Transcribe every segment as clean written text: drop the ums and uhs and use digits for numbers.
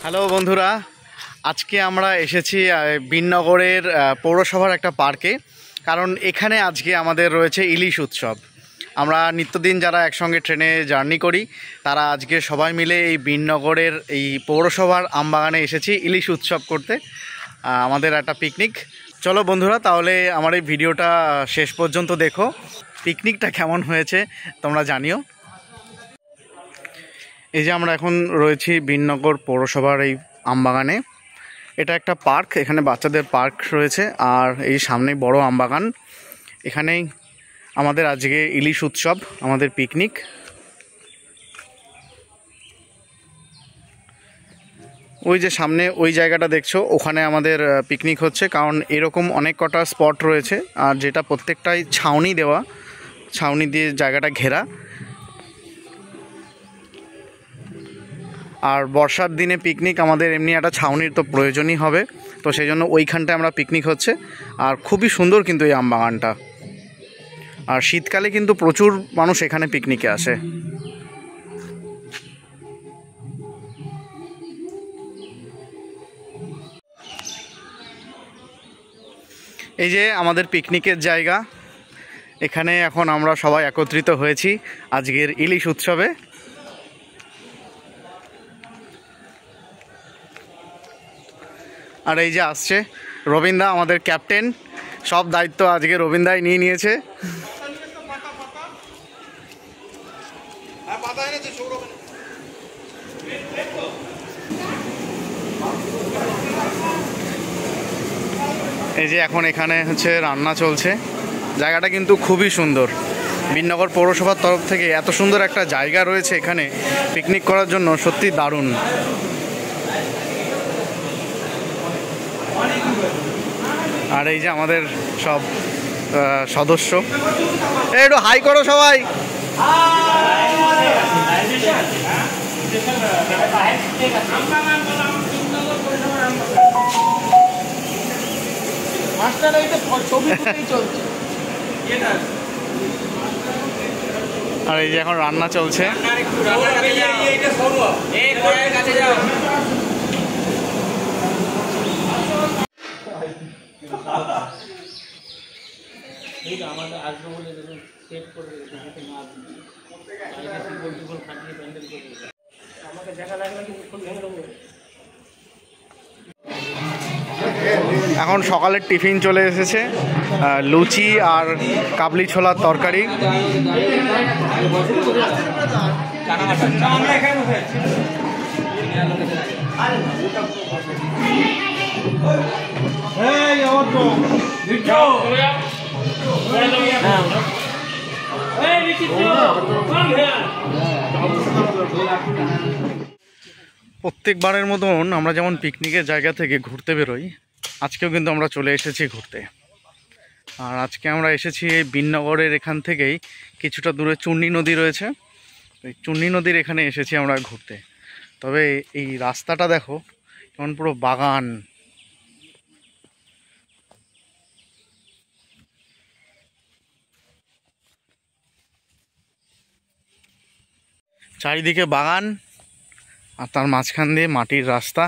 Hello বন্ধুরা, আজকে আমরা এসেছি বিননগরের পৌরসভার একটা পার্কে। কারণ এখানে আজকে আমাদের রয়েছে ইলিশ উৎসব। আমরা নিত্যদিন যারা একসঙ্গে ট্রেনে জার্নি করি তারা আজকে সবাই মিলে এই বিননগরের এই পৌরসভার আমবাগানে এসেছি ইলিশ উৎসব করতে। আমাদের একটা পিকনিক। চলো বন্ধুরা, তাহলে আমার এই ভিডিওটা শেষ পর্যন্ত দেখো, পিকনিকটা কেমন হয়েছে তোমরা জানিও। এই যে আমরা এখন রয়েছি বিননগর পৌরসভার এই আমবাগানে। এটা একটা পার্ক, এখানে বাচ্চাদের পার্ক রয়েছে, আর এই সামনে বড় আমবাগান। এখানেই আমাদের আজকে ইলিশ উৎসব, আমাদের পিকনিক। ওই যে সামনে ওই জায়গাটা দেখছো, ওখানে আমাদের পিকনিক হচ্ছে। কারণ এরকম অনেক কটা স্পট রয়েছে, আর যেটা প্রত্যেকটাই ছাউনি দেওয়া, ছাউনি দিয়ে জায়গাটা ঘেরা। আর বর্ষার দিনে পিকনিক আমাদের এমনি একটা ছাউনির তো প্রয়োজনই হবে, তো সেই জন্য ওইখানটায় আমরা পিকনিক হচ্ছে। আর খুবই সুন্দর কিন্তু এই আমবাগানটা। আর শীতকালে কিন্তু প্রচুর মানুষ এখানে পিকনিকে আসে। এই যে আমাদের পিকনিকের জায়গা, এখানে এখন আমরা সবাই একত্রিত হয়েছি আজকের ইলিশ উৎসবে। আর এই যে আসছে রবীন্দা, আমাদের ক্যাপ্টেন। সব দায়িত্ব আজকে রবীন্দাই নিয়ে নিয়েছে। এই যে এখন এখানে হচ্ছে রান্না চলছে। জায়গাটা কিন্তু খুবই সুন্দর। বিননগর পৌরসভার তরফ থেকে এত সুন্দর একটা জায়গা রয়েছে এখানে পিকনিক করার জন্য, সত্যি দারুণ। আর এই যে আমাদের সব সদস্য, একটু হাই করো সবাই। আর এই যে এখন রান্না চলছে। এখন সকালের টিফিন চলে এসেছে, লুচি আর কাবলি ছোলার তরকারি। প্রত্যেকবারের মতন আমরা যেমন পিকনিকের জায়গা থেকে ঘুরতে বেরোই, আজকেও কিন্তু আমরা চলে এসেছি ঘুরতে। আর আজকে আমরা এসেছি এই বিননগরের এখান থেকেই কিছুটা দূরে চূর্ণী নদী রয়েছে, এই চূর্ণী নদীর এখানে এসেছি আমরা ঘুরতে। তবে এই রাস্তাটা দেখো কেমন পুরো বাগান। চারিদিকে বাগান, আর তার মাঝখান দিয়ে মাটির রাস্তা।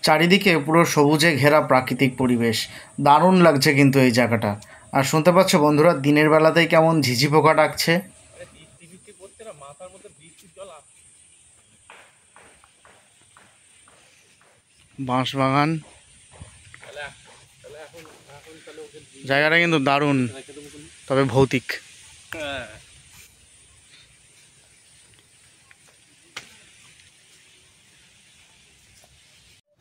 চারিদিকে পুরো সবুজে ঘেরা প্রাকৃতিক পরিবেশ, দারুণ লাগছে কিন্তু এই জায়গাটা। আর শুনতে পাচ্ছ বন্ধুরা, দিনের বেলাতেই কেমন ঝিঝি পোকা ডাকছে। বাঁশ বাগান, জায়গাটা কিন্তু দারুণ, তবে ভৌতিক।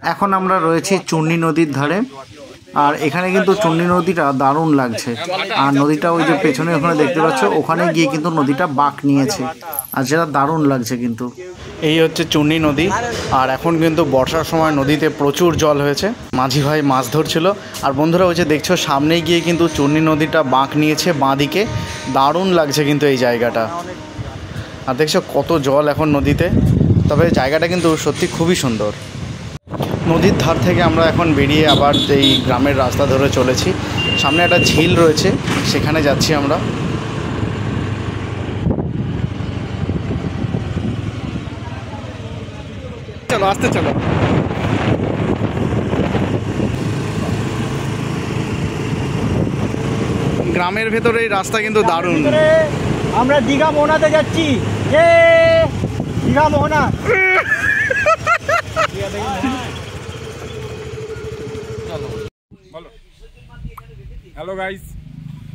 এখন আমরা রয়েছি চূর্ণী নদীর ধারে, আর এখানে কিন্তু চূর্ণী নদীটা দারুণ লাগছে। আর নদীটা ওই যে পেছনে ওখানে দেখতে পাচ্ছ, ওখানে গিয়ে কিন্তু নদীটা বাঁক নিয়েছে, আর যেটা দারুণ লাগছে কিন্তু। এই হচ্ছে চূর্ণী নদী। আর এখন কিন্তু বর্ষার সময় নদীতে প্রচুর জল হয়েছে, মাঝি ভাই মাছ ধরছিল। আর বন্ধুরা ওই যে দেখছো সামনেই গিয়ে কিন্তু চূর্ণী নদীটা বাঁক নিয়েছে বাঁ দিকে, দারুণ লাগছে কিন্তু এই জায়গাটা। আর দেখছো কত জল এখন নদীতে, তবে জায়গাটা কিন্তু সত্যি খুবই সুন্দর। নদীর ধার থেকে আমরা এখন বেরিয়ে আবার এই গ্রামের রাস্তা ধরে চলেছি। সামনে একটা ঝিল রয়েছে, সেখানে যাচ্ছি আমরা। চলো আস্তে চলো। গ্রামের ভেতরে এই রাস্তা কিন্তু দারুণ। আমরা দীঘা মোহনাতে যাচ্ছি, দীঘা মোহনা। হ্যালো গাইস,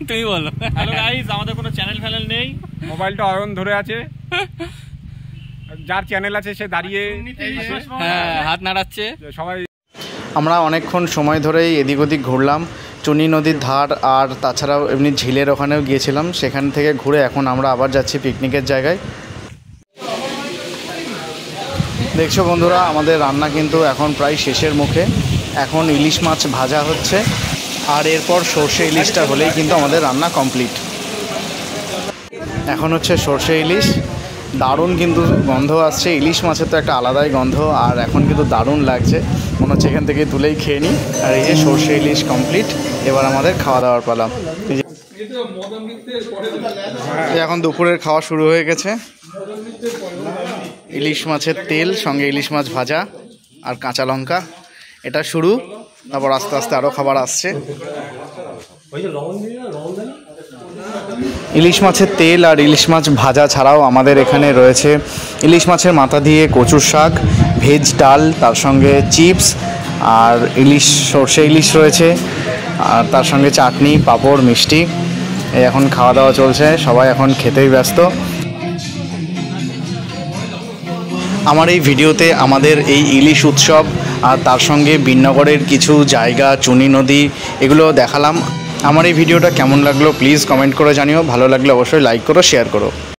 তুমি বলো। হ্যালো গাইস, আমাদের কোনো চ্যানেল ফ্যানেল নেই, মোবাইলটা অয়ন ধরে আছে, যার চ্যানেল আছে সে দাঁড়িয়ে হাত নাড়াচ্ছে সবাই। আমরা অনেকক্ষণ সময় ধরেই এদিক ওদিক ঘুরলাম, চুনি নদীর ধার আর তাছাড়াও এমনি ঝিলের ওখানেও গিয়েছিলাম। সেখান থেকে ঘুরে এখন আমরা আবার যাচ্ছি পিকনিকের জায়গায়। দেখছো বন্ধুরা, আমাদের রান্না কিন্তু এখন প্রায় শেষের মুখে। এখন ইলিশ মাছ ভাজা হচ্ছে আর এরপর সর্ষে ইলিশটা হলেই কিন্তু আমাদের রান্না কমপ্লিট। এখন হচ্ছে সর্ষে ইলিশ, দারুণ কিন্তু গন্ধ আসছে। ইলিশ মাছের তো একটা আলাদাই গন্ধ, আর এখন কিন্তু দারুণ লাগছে, মনে হচ্ছে এখান থেকে তুলেই খেয়ে নিই। আর এই যে সর্ষে ইলিশ কমপ্লিট, এবার আমাদের খাওয়া দাওয়ার পালা। এখন দুপুরের খাওয়া শুরু হয়ে গেছে। ইলিশ মাছের তেল সঙ্গে ইলিশ মাছ ভাজা আর কাঁচা লঙ্কা, এটা শুরু। তারপর আস্তে আস্তে আরও খাবার আসছে। ইলিশ মাছের তেল আর ইলিশ মাছ ভাজা ছাড়াও আমাদের এখানে রয়েছে ইলিশ মাছের মাথা দিয়ে কচুর শাক, ভেজ ডাল, তার সঙ্গে চিপস, আর ইলিশ সর্ষে ইলিশ রয়েছে, আর তার সঙ্গে চাটনি, পাঁপড়, মিষ্টি। এই এখন খাওয়া দাওয়া চলছে, সবাই এখন খেতেই ব্যস্ত। আমার এই ভিডিওতে আমাদের এই ইলিশ উৎসব আর তার সঙ্গে বিনগরের কিছু জায়গা, চুনি নদী, এগুলো দেখালাম। আমার এই ভিডিওটা কেমন লাগলো প্লিজ কমেন্ট করে জানিও। ভালো লাগলে অবশ্যই লাইক করো, শেয়ার করো।